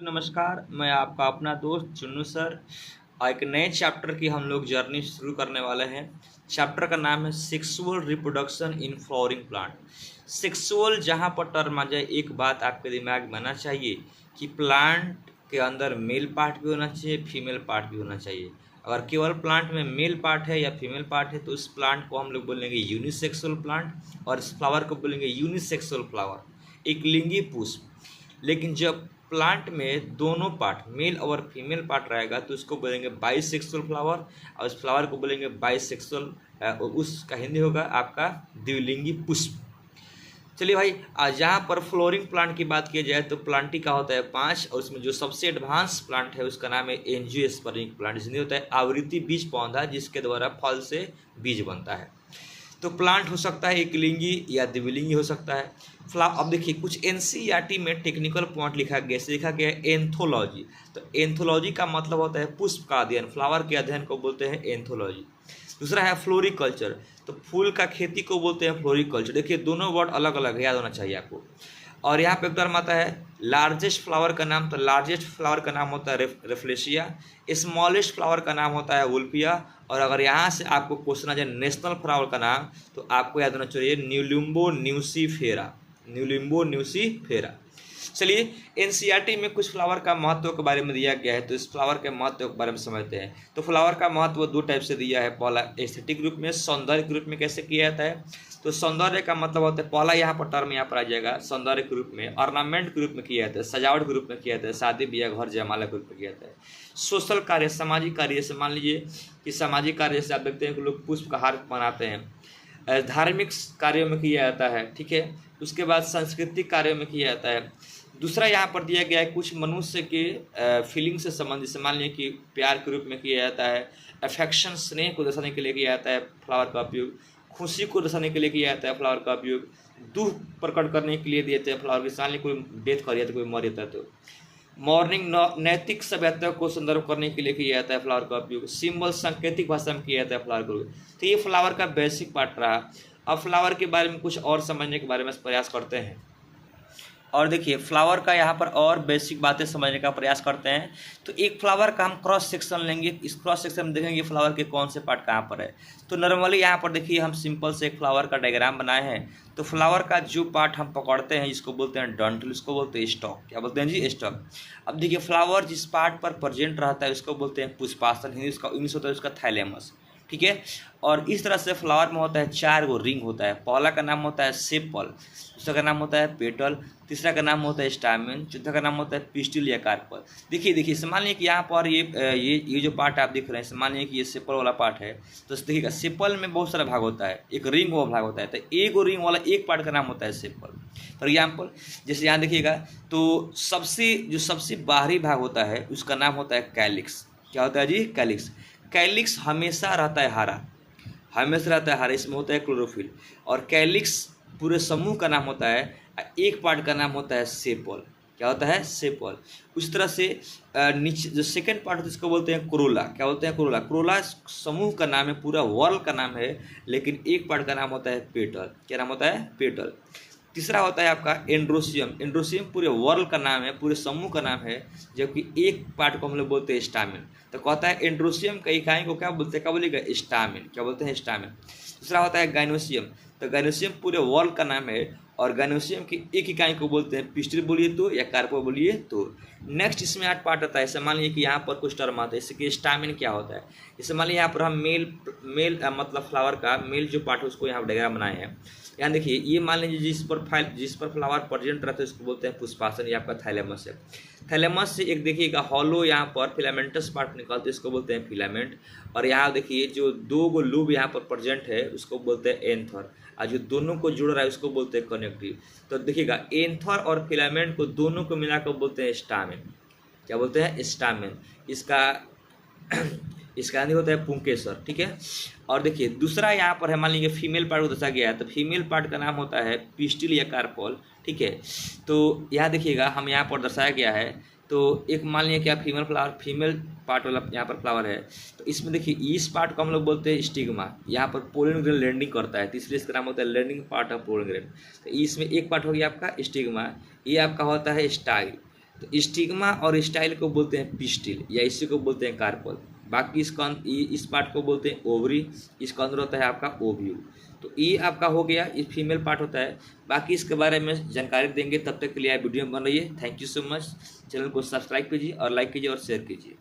नमस्कार, मैं आपका अपना दोस्त चुन्नू सर। एक नए चैप्टर की हम लोग जर्नी शुरू करने वाले हैं। चैप्टर का नाम है sexual reproduction in flowering plant. Sexual जहाँ पर टर्म आ जाए, एक बात आपके दिमाग में आना चाहिए कि प्लांट के अंदर मेल पार्ट भी होना चाहिए, फीमेल पार्ट भी होना चाहिए। अगर केवल प्लांट में मेल पार्ट है या फीमेल पार्ट है तो उस प्लांट को हम लोग बोलेंगे यूनिसेक्सुअल प्लांट, और इस फ्लावर को बोलेंगे यूनिसेक्सुअल फ्लावर, एक लिंगी पुष्प। लेकिन जब प्लांट में दोनों पार्ट मेल और फीमेल पार्ट रहेगा तो उसको बोलेंगे बाइसेक्सुअल फ्लावर, और उस फ्लावर को बोलेंगे बाइसेक्सुअल, उसका हिंदी होगा आपका द्विलिंगी पुष्प। चलिए भाई, आज यहाँ पर फ्लोरिंग प्लांट की बात की जाए तो प्लांटी का होता है 5, और उसमें जो सबसे एडवांस प्लांट है उसका नाम है एंजियोस्पर्मिक प्लांट, जिसमें होता है आवृत्ति बीज पौधा, जिसके द्वारा फल से बीज बनता है। तो प्लांट हो सकता है एक लिंगी या द्विलिंगी हो सकता है। अब देखिए, कुछ एनसीईआरटी में टेक्निकल पॉइंट लिखा गया, जैसे लिखा गया है एंथोलॉजी। तो एंथोलॉजी का मतलब होता है पुष्प का अध्ययन, फ्लावर के अध्ययन को बोलते हैं एंथोलॉजी। दूसरा है फ्लोरिकल्चर, तो फूल का खेती को बोलते हैं फ्लोरिकल्चर। देखिए, दोनों वर्ड अलग अलग याद होना चाहिए आपको। और यहाँ पे एक टर्म आता है लार्जेस्ट फ्लावर का नाम, तो लार्जेस्ट फ्लावर का नाम होता है रेफ्लेशिया। स्मॉलेस्ट फ्लावर का नाम होता है वुल्पिया। और अगर यहाँ से आपको क्वेश्चन आ जाए नेशनल फ्लावर का नाम, तो आपको याद होना चाहिए न्यूलिम्बो न्यूसीफेरा, न्यूलिम्बो न्यूसीफेरा। चलिए, एनसीईआरटी में कुछ फ्लावर का महत्व के बारे में दिया गया है, तो इस फ्लावर के महत्व के बारे में समझते हैं। तो फ्लावर का महत्व दो टाइप से दिया है, पहला एस्थेटिक रूप में, सौंदर्य के रूप में कैसे किया जाता है। तो सौंदर्य का मतलब होता है, पहला यहाँ पर टर्म यहाँ पर आ जाएगा सौंदर्य के रूप में, ऑर्नामेंट के रूप में किया जाता है, सजावट के रूप में किया जाता है, शादी ब्याह घर जयमाला के रूप में किया जाता है। सोशल कार्य, सामाजिक कार्य से मान लीजिए कि सामाजिक कार्य से आप देखते हैं कि लोग पुष्प का हार बनाते हैं। धार्मिक कार्यों में किया जाता है, ठीक है। उसके बाद सांस्कृतिक कार्यों में किया जाता है। दूसरा यहाँ पर दिया गया है कुछ मनुष्य के फीलिंग से संबंधित, से मान लीजिए कि प्यार के रूप में किया जाता है, अफेक्शन स्नेह को दर्शाने के लिए किया जाता है फ्लावर का उपयोग, खुशी को दर्शाने के लिए किया जाता है फ्लावर का उपयोग, दुख प्रकट करने के लिए दिए जाते हैं फ्लावर के, मान लीजिए कोई डेथ कर जाता है, कोई मर जाता है तो। मॉर्निंग नैतिक सभ्यता को संदर्भ करने के लिए किया जाता है फ्लावर का उपयोग, सिंबल सांकेतिक भाषा में किया जाता है फ्लावर का उपयोग। तो ये फ्लावर का बेसिक पार्ट रहा। अब फ्लावर के बारे में कुछ और समझने के बारे में प्रयास करते हैं। और देखिए, फ्लावर का यहाँ पर और बेसिक बातें समझने का प्रयास करते हैं। तो एक फ्लावर का हम क्रॉस सेक्शन लेंगे, इस क्रॉस सेक्शन में देखेंगे फ्लावर के कौन से पार्ट कहाँ पर है। तो नॉर्मली यहाँ पर देखिए, हम सिंपल से एक फ्लावर का डायग्राम बनाए हैं। तो फ्लावर का जो पार्ट हम पकड़ते हैं, इसको बोलते हैं डंठल, इसको बोलते हैं स्टॉक। क्या बोलते हैं जी? स्टॉक। अब देखिए, फ्लावर जिस पार्ट पर प्रेजेंट रहता है उसको बोलते हैं पुष्पासन, हिंदी उसका इंग्लिश होता है उसका थैलेमस, ठीक है। और इस तरह से फ्लावर में होता है 4 गो रिंग होता है। पहला का नाम होता है सेपल, दूसरा का नाम होता है पेटल, तीसरा का नाम होता है स्टामेन, चौथा का नाम होता है पिस्टिल या कार्पल। देखिए मान लीजिए कि यहाँ पर ये जो पार्ट आप दिख रहे हैं, मान लीजिए कि ये सेपल वाला पार्ट है। तो देखिएगा, सेपल में बहुत सारा भाग होता है, एक रिंग वाला भाग होता है। तो एक रिंग वाला एक पार्ट का नाम होता है सेपल। फॉर एग्जाम्पल, जैसे यहाँ देखिएगा, तो सबसे बाहरी भाग होता है उसका नाम होता है कैलिक्स। क्या होता है जी? कैलिक्स। कैलिक्स हमेशा रहता है हरा, हमेशा रहता है हरा, इसमें होता है क्लोरोफिल। और कैलिक्स पूरे समूह का नाम होता है, एक पार्ट का नाम होता है सेपल। क्या होता है? सेपल। उस तरह से नीचे जो सेकंड पार्ट होता है उसको बोलते हैं कोरोला। क्या बोलते हैं? कोरोला। कोरोला समूह का नाम है, पूरा वर्ल का नाम है, लेकिन एक पार्ट का नाम होता है पेटल। क्या नाम होता है? पेटल। तीसरा होता है आपका एंड्रोसियम। एंड्रोसियम पूरे वर्ल का नाम है, पूरे समूह का नाम है, जबकि एक पार्ट को हम लोग बोलते हैं स्टामेन। तो कहता है एंड्रोसियम का इकाई को क्या बोलते हैं? क्या बोलेगा? स्टामेन। क्या बोलते हैं? स्टामेन। दूसरा होता है गाइनोसियम। तो गाइनोसियम पूरे वर्ल का नाम है, और गाइनोसियम की एक इकाई को बोलते हैं पिस्टिल बोलिए तो, या कार्पो बोलिए तो। नेक्स्ट इसमें 8 पार्ट आता है। जैसे मान लीजिए कि यहाँ पर कुछ टर्म आता है, जैसे कि स्टामेन क्या होता है। जैसे मान लीजिए यहाँ पर हम मेल मतलब फ्लावर का मेल जो पार्ट है उसको यहाँ डायग्राम बनाए हैं। यहाँ देखिए, ये मान लीजिए जिस पर फ्लावर प्रेजेंट रहता है उसको बोलते हैं पुष्पासन, ये आपका थैलेमस है। थैलेमस से एक देखिएगा हॉलो यहाँ पर फिलामेंटस पार्ट निकलते हैं, इसको बोलते हैं फिलामेंट। और यहाँ देखिए, जो 2 गो लूब यहाँ पर प्रेजेंट है उसको बोलते हैं एंथर, और जो दोनों को जुड़ रहा है उसको बोलते हैं कनेक्टिव। तो देखिएगा, एंथर और फिलामेंट को दोनों को मिलाकर बोलते हैं स्टामेन। क्या बोलते हैं? स्टामेन। इसका आंसर होता है पुंकेसर, ठीक है। और देखिए, दूसरा यहाँ पर है, मान लीजिए फीमेल पार्ट को दर्शाया गया है, तो फीमेल पार्ट का नाम होता है पिस्टिल या कार्पल, ठीक है। तो यहाँ देखिएगा, हम यहाँ पर दर्शाया गया है। तो एक मान लीजिए क्या फीमेल पार्ट वाला यहाँ पर फ्लावर है। तो इसमें देखिए, इस पार्ट को हम लोग बोलते हैं स्टिग्मा। यहाँ पर पोलन ग्रेन लैंडिंग करता है, तो इसलिए इसका नाम होता है landing part of pollen grain. तो इसमें एक पार्ट हो गया आपका स्टिग्मा, ये आपका होता है स्टाइल। तो स्टिग्मा और स्टाइल को बोलते हैं पिस्टिल या इसी को बोलते हैं कार्पल। बाकी इस पार्ट को बोलते हैं ओवरी, इसका अंदर होता है आपका ओव्यूल। तो ये आपका हो गया, ये फीमेल पार्ट होता है। बाकी इसके बारे में जानकारी देंगे, तब तक के लिए वीडियो बन रही है। Thank you so much. Channel को सब्सक्राइब कीजिए और लाइक कीजिए और शेयर कीजिए।